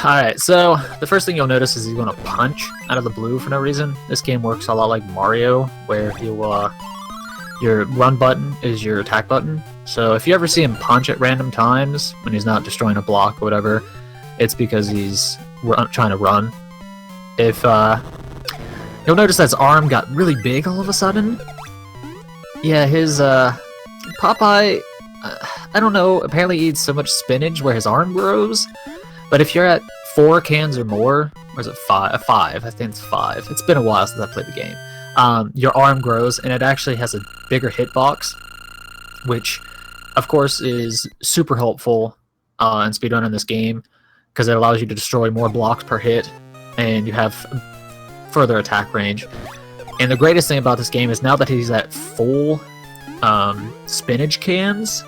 Alright, so the first thing you'll notice is he's going to punch out of the blue for no reason. This game works a lot like Mario, where your run button is your attack button. So if you ever see him punch at random times, when he's not destroying a block or whatever, it's because he's trying to run. If you'll notice that his arm got really big all of a sudden. Yeah, his Popeye, I don't know, apparently he eats so much spinach where his arm grows. But if you're at 4 cans or more, or is it 5? 5, I think it's 5. It's been a while since I played the game. Your arm grows, and it actually has a bigger hitbox, which, of course, is super helpful in speedrunning this game, because it allows you to destroy more blocks per hit, and you have further attack range. And the greatest thing about this game is now that he's at full spinach cans,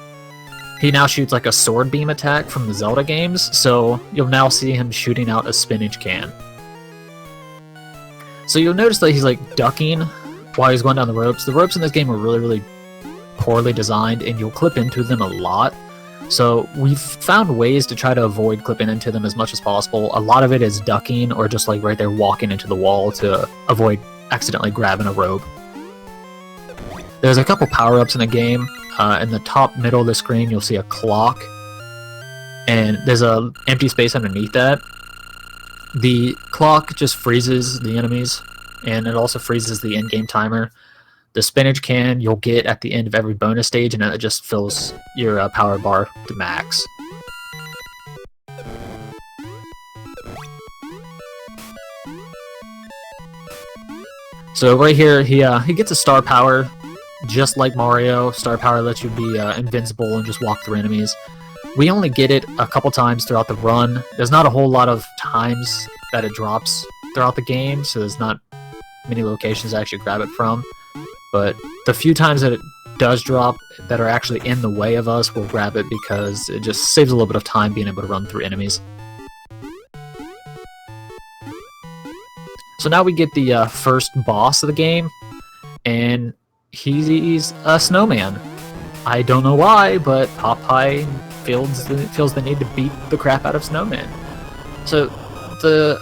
he now shoots like a sword beam attack from the Zelda games, so you'll now see him shooting out a spinach can. So you'll notice that he's like ducking while he's going down the ropes. The ropes in this game are really, really poorly designed, and you'll clip into them a lot. So we've found ways to try to avoid clipping into them as much as possible. A lot of it is ducking, or just like right there walking into the wall to avoid accidentally grabbing a rope. There's a couple power-ups in the game. In the top middle of the screen, you'll see a clock, and there's an empty space underneath that. The clock just freezes the enemies, and it also freezes the in-game timer. The spinach can you'll get at the end of every bonus stage, and it just fills your power bar to max. So right here, he gets a star power. Just like Mario, Star Power lets you be invincible and just walk through enemies. We only get it a couple times throughout the run. There's not a whole lot of times that it drops throughout the game, so there's not many locations to actually grab it from. But the few times that it does drop that are actually in the way of us, we'll grab it because it just saves a little bit of time being able to run through enemies. So now we get the first boss of the game, and he's a snowman. I don't know why, but Popeye feels the need to beat the crap out of snowmen. So the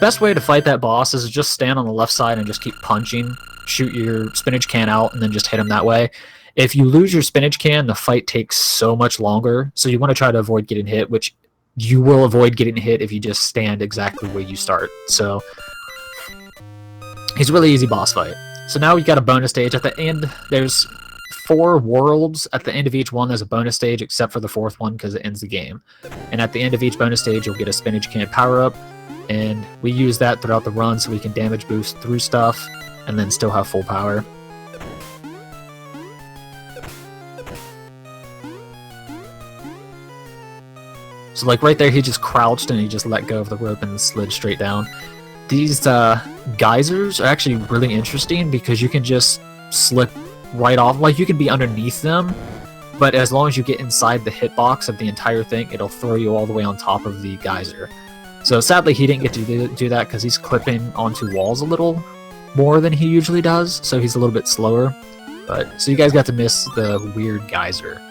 best way to fight that boss is to just stand on the left side and just keep punching, shoot your spinach can out, and then just hit him that way. If you lose your spinach can, the fight takes so much longer, so you want to try to avoid getting hit, which you will avoid getting hit if you just stand exactly where you start. So he's a really easy boss fight. So now we got a bonus stage. At the end, there's 4 worlds. At the end of each one, there's a bonus stage, except for the 4th one, because it ends the game. And at the end of each bonus stage, you'll get a spinach can power-up, and we use that throughout the run so we can damage boost through stuff, and then still have full power. So like right there, he just crouched, and he just let go of the rope and slid straight down. These geysers are actually really interesting because you can just slip right off. Like, you can be underneath them, but as long as you get inside the hitbox of the entire thing, it'll throw you all the way on top of the geyser. So sadly, he didn't get to do that because he's clipping onto walls a little more than he usually does, so he's a little bit slower. But so you guys got to miss the weird geyser.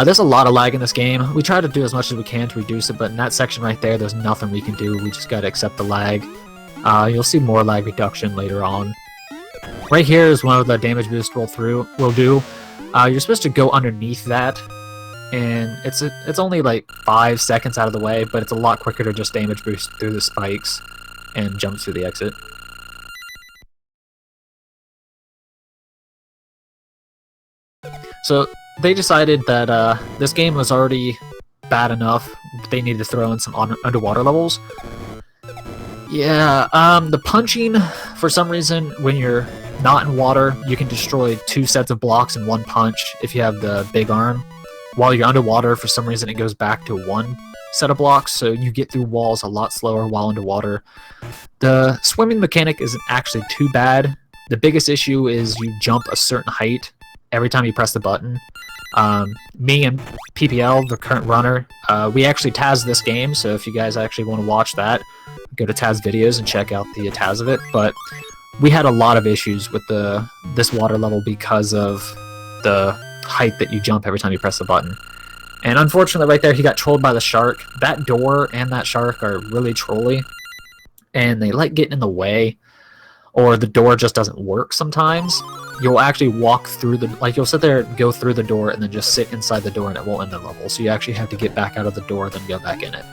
There's a lot of lag in this game. We try to do as much as we can to reduce it, but in that section right there, there's nothing we can do. We just gotta accept the lag. You'll see more lag reduction later on. Right here is one of the damage boosts we'll do. You're supposed to go underneath that, and it's only like 5 seconds out of the way, but it's a lot quicker to just damage boost through the spikes and jump through the exit. So they decided that this game was already bad enough, they needed to throw in some underwater levels. Yeah, the punching, for some reason, when you're not in water, you can destroy 2 sets of blocks in one punch if you have the big arm. While you're underwater, for some reason, it goes back to 1 set of blocks, so you get through walls a lot slower while underwater. The swimming mechanic isn't actually too bad. The biggest issue is you jump a certain height every time you press the button. Me and PPL, the current runner, we actually Taz this game, so if you guys actually want to watch that, go to Taz videos and check out the Taz of it. But we had a lot of issues with this water level because of the height that you jump every time you press the button. And unfortunately, right there, he got trolled by the shark. That door and that shark are really trolly, and they like getting in the way, or the door just doesn't work sometimes. You'll actually walk through the, like, you'll sit there, go through the door, and then just sit inside the door, and it won't end the level. So you actually have to get back out of the door, then go back in it.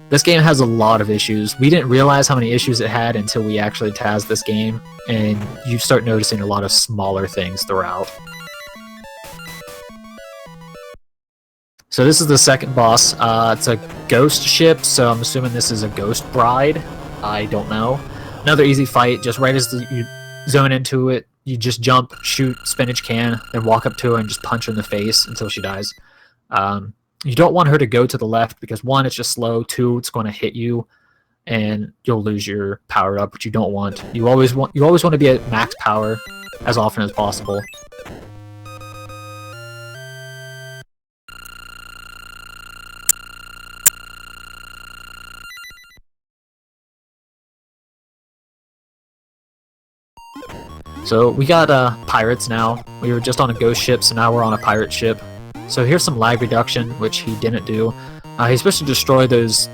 This game has a lot of issues. We didn't realize how many issues it had until we actually TAS'd this game, and you start noticing a lot of smaller things throughout. So this is the second boss. It's a ghost ship, so I'm assuming this is a ghost bride. I don't know. Another easy fight, just right as you zone into it, you just jump, shoot spinach can, then walk up to her and just punch her in the face until she dies. You don't want her to go to the left because 1, it's just slow, 2, it's going to hit you, and you'll lose your power up, which you don't want. You always want to be at max power as often as possible. So we got pirates now. We were just on a ghost ship, so now we're on a pirate ship. So here's some lag reduction, which he didn't do. He's supposed to destroy those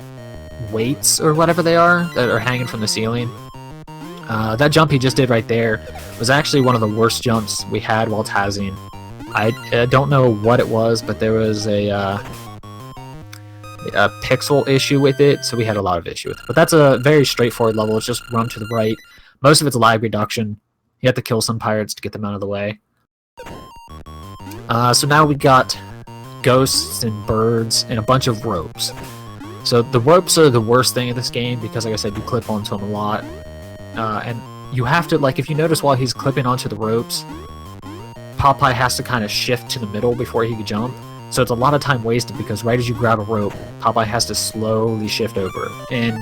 weights, or whatever they are, that are hanging from the ceiling. That jump he just did right there was actually one of the worst jumps we had while TASing. I don't know what it was, but there was a pixel issue with it, so we had a lot of issue with it. But that's a very straightforward level. It's just run to the right. Most of it's lag reduction. You have to kill some pirates to get them out of the way. So now we got ghosts and birds and a bunch of ropes. So the ropes are the worst thing in this game because, like I said, you clip onto them a lot. And you have to, like, if you notice while he's clipping onto the ropes, Popeye has to kind of shift to the middle before he can jump. So it's a lot of time wasted because right as you grab a rope, Popeye has to slowly shift over. And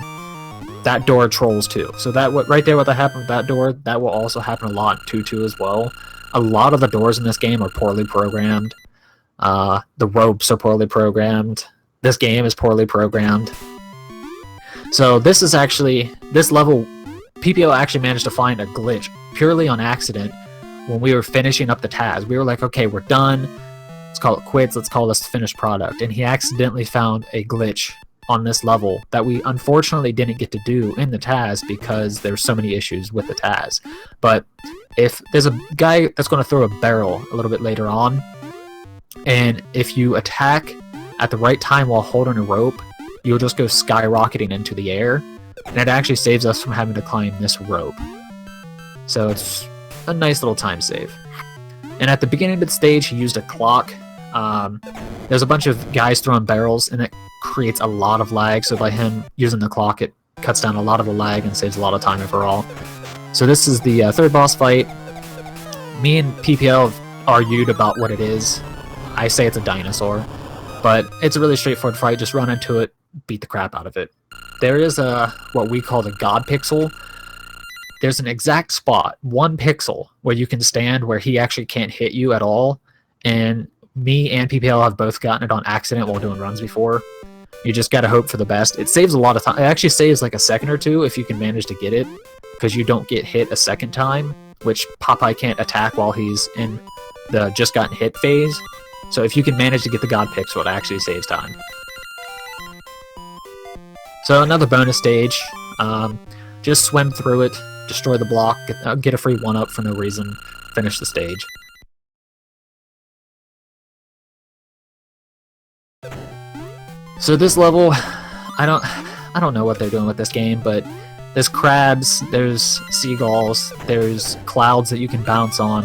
that door trolls too. So that right there, what happened with that door, that will also happen a lot in 2-2 as well. A lot of the doors in this game are poorly programmed. The ropes are poorly programmed. This game is poorly programmed. So this is actually, this level, PPO actually managed to find a glitch purely on accident when we were finishing up the TAS. We were like, okay, we're done. Let's call it quits. Let's call this the finished product. And he accidentally found a glitch on this level that we unfortunately didn't get to do in the TAS because there's so many issues with the TAS. But if there's a guy that's going to throw a barrel a little bit later on, and if you attack at the right time while holding a rope, you'll just go skyrocketing into the air, and it actually saves us from having to climb this rope. So it's a nice little time save. And at the beginning of the stage, he used a clock. There's a bunch of guys throwing barrels, and it creates a lot of lag, so by him using the clock, it cuts down a lot of the lag and saves a lot of time overall. So this is the third boss fight. Me and PPL have argued about what it is. I say it's a dinosaur, but it's a really straightforward fight. Just run into it, beat the crap out of it. There is what we call the God Pixel. There's an exact spot, 1 pixel, where you can stand where he actually can't hit you at all, and me and PPL have both gotten it on accident while doing runs before. You just gotta hope for the best. It saves a lot of time. It actually saves like a second or two if you can manage to get it, because you don't get hit a second time, which Popeye can't attack while he's in the just gotten hit phase. So if you can manage to get the God Pixel, it actually saves time. So another bonus stage. Just swim through it, destroy the block, get a free 1-up for no reason, finish the stage. So this level, I don't know what they're doing with this game, but there's crabs, there's seagulls, there's clouds that you can bounce on.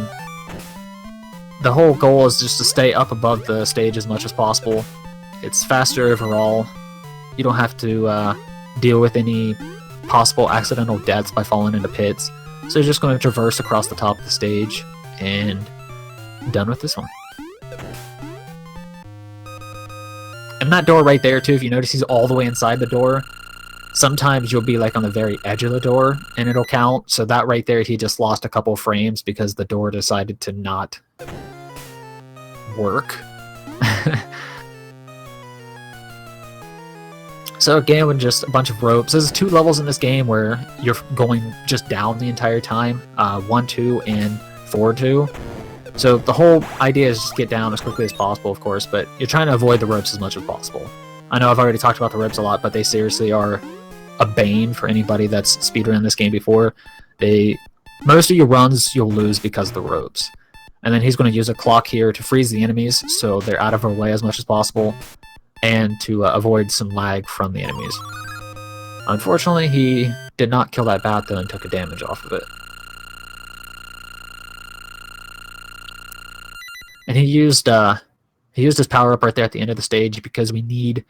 The whole goal is just to stay up above the stage as much as possible. It's faster overall. You don't have to deal with any possible accidental deaths by falling into pits. So you're just going to traverse across the top of the stage, and done with this one. And that door right there too, if you notice he's all the way inside the door, sometimes you'll be like on the very edge of the door and it'll count. So that right there, he just lost a couple frames because the door decided to not work. So again, with just a bunch of ropes. There's 2 levels in this game where you're going just down the entire time, 1-2 and 4-2. So the whole idea is just get down as quickly as possible, of course, but you're trying to avoid the ropes as much as possible. I know I've already talked about the ropes a lot, but they seriously are a bane for anybody that's speedrun this game before. Most of your runs you'll lose because of the ropes. And then he's going to use a clock here to freeze the enemies so they're out of our way as much as possible, and to avoid some lag from the enemies. Unfortunately, he did not kill that bat though and took a damage off of it. And he used his power-up right there at the end of the stage because we need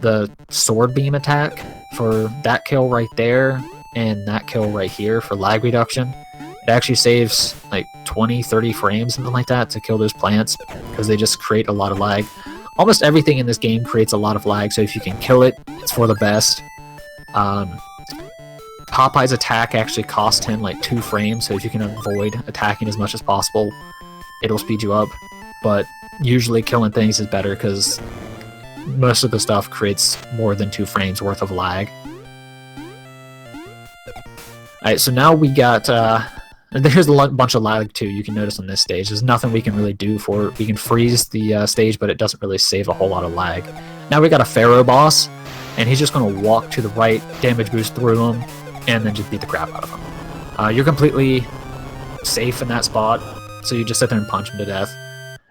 the sword beam attack for that kill right there and that kill right here for lag reduction. It actually saves like 20-30 frames, something like that, to kill those plants because they just create a lot of lag. Almost everything in this game creates a lot of lag, so if you can kill it, it's for the best. Popeye's attack actually cost him like 2 frames, so if you can avoid attacking as much as possible, it'll speed you up. But usually killing things is better because most of the stuff creates more than 2 frames worth of lag. Alright, so now we got, there's a bunch of lag too, you can notice on this stage. There's nothing we can really do for it. We can freeze the stage, but it doesn't really save a whole lot of lag. Now we got a Pharaoh boss, and he's just going to walk to the right, damage boost through him, and then just beat the crap out of him. You're completely safe in that spot, so you just sit there and punch him to death.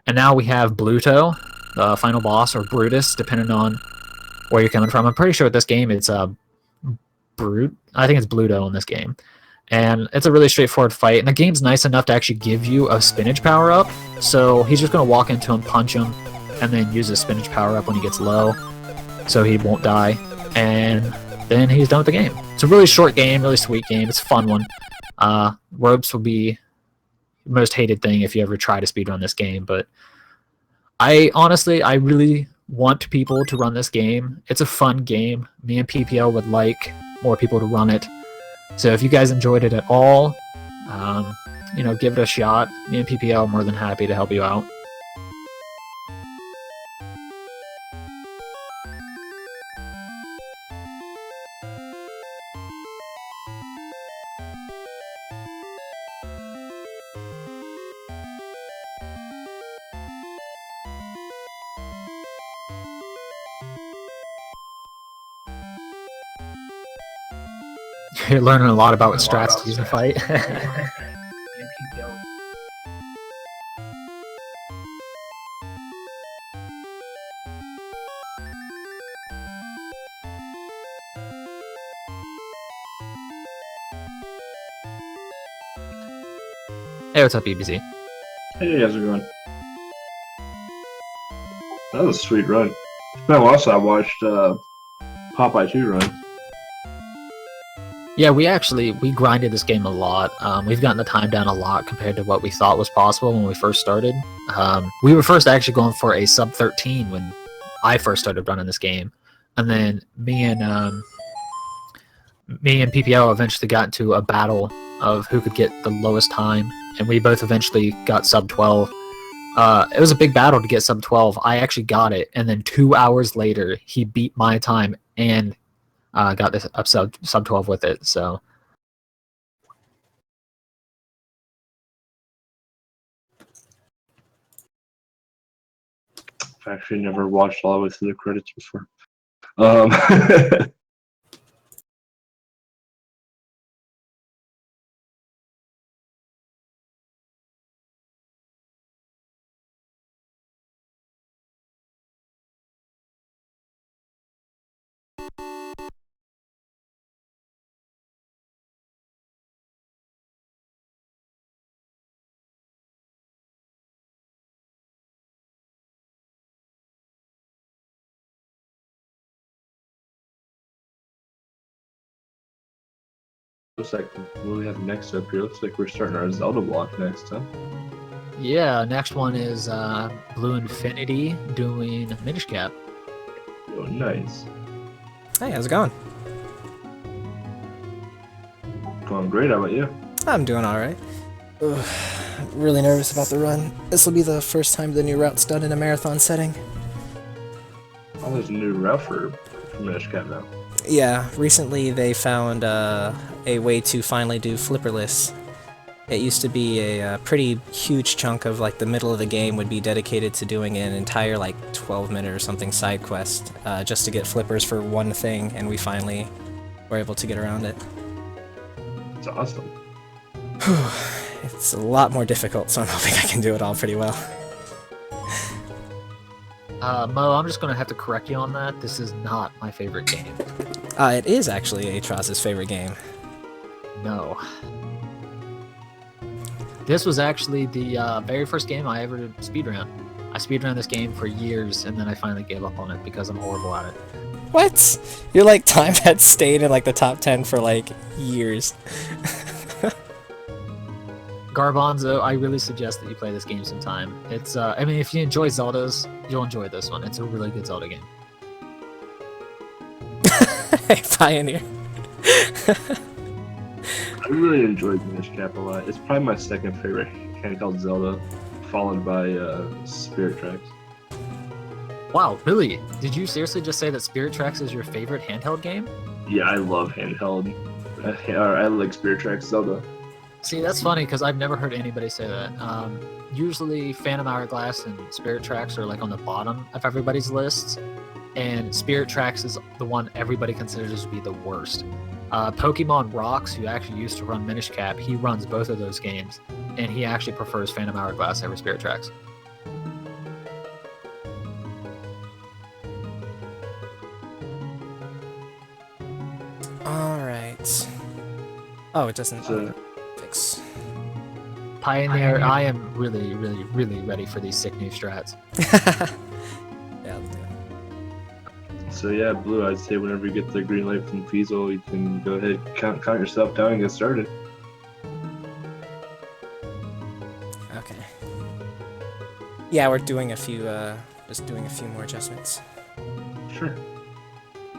And now we have Bluto, the final boss, or Brutus, depending on where you're coming from. I'm pretty sure with this game it's Brute. I think it's Bluto in this game. And it's a really straightforward fight, and the game's nice enough to actually give you a spinach power-up, so he's just going to walk into him, punch him, and then use his spinach power-up when he gets low, so he won't die, and then he's done with the game. It's a really short game, really sweet game, it's a fun one. Ropes will be the most hated thing if you ever try to speedrun this game, but I really want people to run this game. It's a fun game. Me and PPL would like more people to run it. So if you guys enjoyed it at all, give it a shot. Me and PPL are more than happy to help you out. You're learning a lot about what strats to use in a fight. Hey, what's up, EBZ? Hey, how's it going? That was a sweet run. It's been a while since I watched Popeye 2 run. Yeah, we grinded this game a lot. We've gotten the time down a lot compared to what we thought was possible when we first started. We were first actually going for a sub 13 when I first started running this game, and then me and PPL eventually got into a battle of who could get the lowest time, and we both eventually got sub 12. It was a big battle to get sub 12. I actually got it, and then 2 hours later, he beat my time and got this up sub 12 with it, so. I've actually never watched all the way through the credits before. Looks like what do we have next up here? Looks like we're starting our Zelda block next, huh? Yeah, next one is Blue Infinity doing Minish Cap. Oh, nice. Hey, how's it going? Going great, how about you? I'm doing alright. Really nervous about the run. This will be the first time the new route's done in a marathon setting. Oh, there's a new route for Minish Cap now. Yeah, recently they found a way to finally do flipperless. It used to be a pretty huge chunk of like the middle of the game would be dedicated to doing an entire like 12-minute or something side quest just to get flippers for one thing, and we finally were able to get around it. It's awesome. It's a lot more difficult, so I'm hoping I can do it all pretty well. Mo, I'm just gonna have to correct you on that. This is not my favorite game. It is actually Atraz's favorite game. No. This was actually the very first game I ever speedran. I speedran this game for years, and then I finally gave up on it because I'm horrible at it. What? Your like time had stayed in like the top 10 for like years. Garbanzo, I really suggest that you play this game sometime. It's, I mean, if you enjoy Zeldas, you'll enjoy this one. It's a really good Zelda game. Pioneer. I really enjoyed Minish Cap a lot. It's probably my second favorite handheld Zelda, followed by Spirit Tracks. Wow, really? Did you seriously just say that Spirit Tracks is your favorite handheld game? Yeah, I love handheld. I like Spirit Tracks Zelda. See, that's funny because I've never heard anybody say that. Usually, Phantom Hourglass and Spirit Tracks are like on the bottom of everybody's lists, and Spirit Tracks is the one everybody considers to be the worst. Pokemon Rocks, who actually used to run Minish Cap, he runs both of those games, and he actually prefers Phantom Hourglass over Spirit Tracks. Alright. Oh, it doesn't So, fix. Pioneer, I am really, really, really ready for these sick new strats. Yeah, let's do it. so yeah, Blue, I'd say whenever you get the green light from Fiesel, you can go ahead, count yourself down and get started. Okay. Yeah, we're doing a few, just doing a few more adjustments, Sure.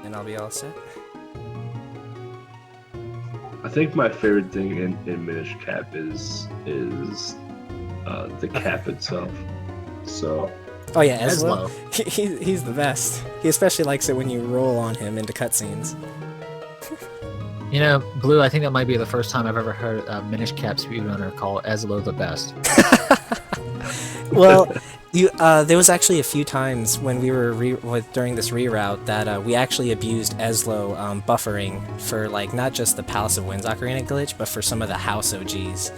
and I'll be all set. I think my favorite thing in Minish Cap is the cap itself. So Oh yeah, Eslo. Eslo. He's the best. He especially likes it when you roll on him into cutscenes. You know, Blue, I think that might be the first time I've ever heard a Minish Cap speedrunner call Eslo the best. Well, there was actually a few times when we were during this reroute that we actually abused Eslo buffering for like not just the Palace of Winds Ocarina glitch, but for some of the House OGs.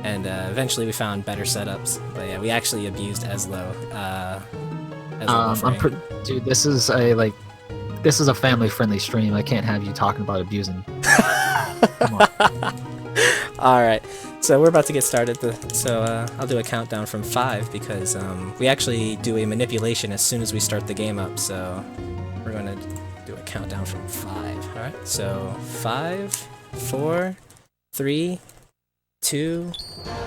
And eventually we found better setups. But yeah, we actually abused Eslo. Buffering. Dude, this is a family-friendly stream. I can't have you talking about abusing. Come on. All right, so we're about to get started. I'll do a countdown from 5 because we actually do a manipulation as soon as we start the game up. So we're going to do a countdown from 5. All right, so 5, 4, 3, 2,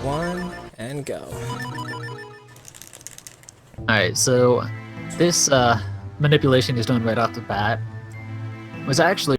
1, and go. Alright, so this manipulation he's doing right off the bat was actually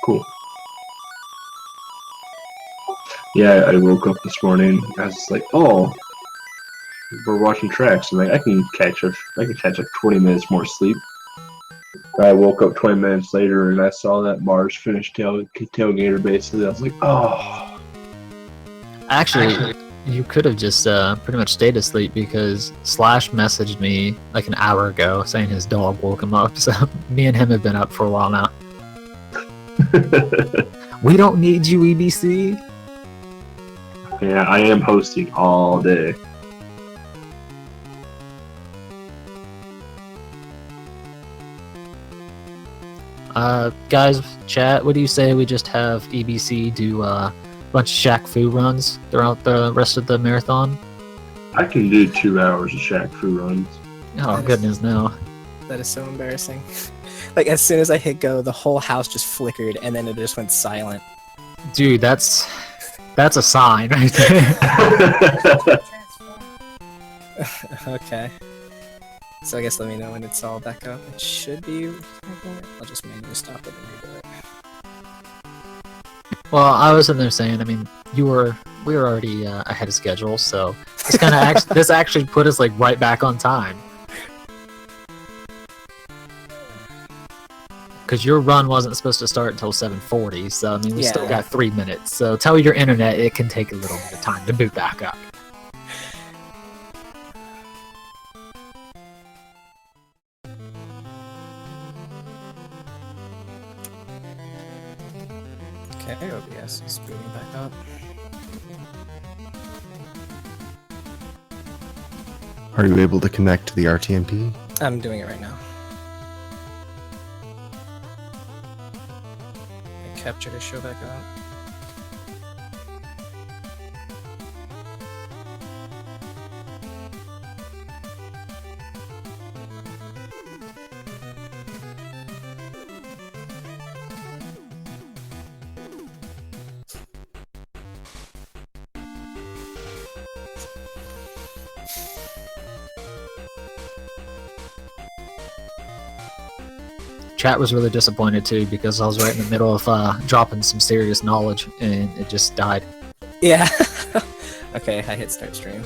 Cool. Yeah, I woke up this morning. I was like, "Oh, we're watching tracks, and like I can catch like 20 minutes more sleep." I woke up 20 minutes later, and I saw that Mars finished tailgater. Basically, I was like, "Oh." Actually, you could have just pretty much stayed asleep because Slash messaged me like an hour ago saying his dog woke him up. So me and him have been up for a while now. We don't need you, EBC. Yeah, I am hosting all day. Guys, chat, what do you say we just have EBC do a bunch of Shaq Fu runs throughout the rest of the marathon? I can do 2 hours of Shaq Fu runs. Oh, goodness, no. That is so embarrassing. Like, as soon as I hit go, the whole house just flickered, and then it just went silent. Dude, that's a sign right there. Okay. So I guess let me know when it's all back up. It should be... I'll just manually stop it and redo it. Well, I was in there saying, I mean, we were already ahead of schedule, so this kind of this actually put us like right back on time. Because your run wasn't supposed to start until 7:40, so I mean, we still got 3 minutes. So tell your internet it can take a little bit of time to boot back up. Okay, OBS is booting back up. Are you able to connect to the RTMP? I'm doing it right now. I captured a show back up. Chat was really disappointed too because I was right in the middle of dropping some serious knowledge and it just died. Yeah. Okay, I hit start stream.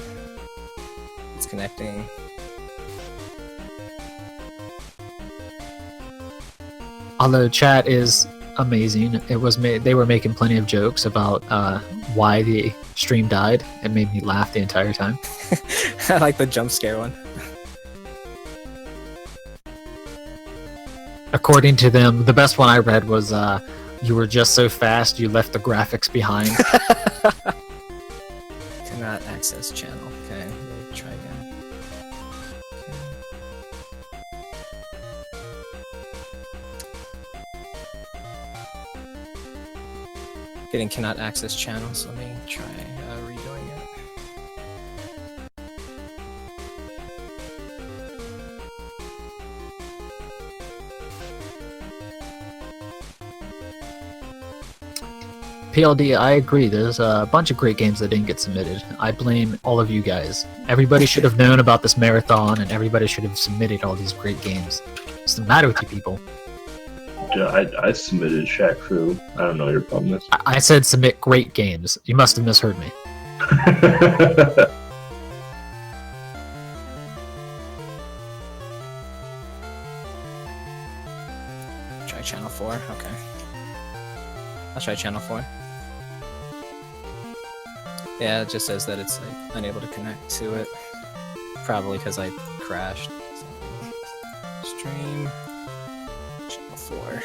It's connecting. Although chat is amazing, it was they were making plenty of jokes about why the stream died. It made me laugh the entire time. I like the jump scare one. According to them, the best one I read was you were just so fast you left the graphics behind. Cannot access channel. Okay, let me try again. Okay. Getting cannot access channel, so let me try redoing it. PLD, I agree. There's a bunch of great games that didn't get submitted. I blame all of you guys. Everybody should have known about this marathon, and everybody should have submitted all these great games. What's the matter with you people? Yeah, I submitted Shaq Fu. I don't know what your problem is. I said submit great games. You must have misheard me. Try channel 4. Okay. I'll try channel 4. Yeah, it just says that it's like unable to connect to it. Probably because I crashed. So, stream channel 4.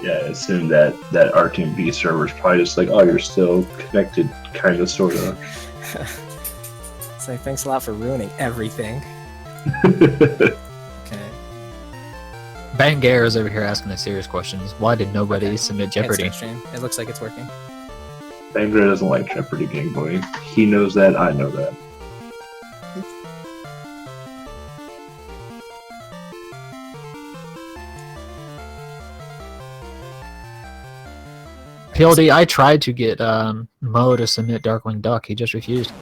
Yeah, I assume that RTMP server is probably just like, oh, you're still connected, kind of, sort of. It's like, thanks a lot for ruining everything. Okay. Bangar is over here asking the serious questions. Why did nobody submit Jeopardy? Hit start stream. It looks like it's working. Bangra doesn't like Jeopardy, Game Boy. He knows that, I know that. PLD, I tried to get Mo to submit Darkwing Duck. He just refused.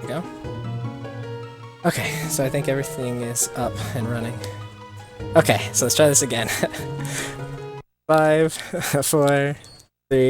Go. Okay, so I think everything is up and running. Okay, so let's try this again. 5, 4,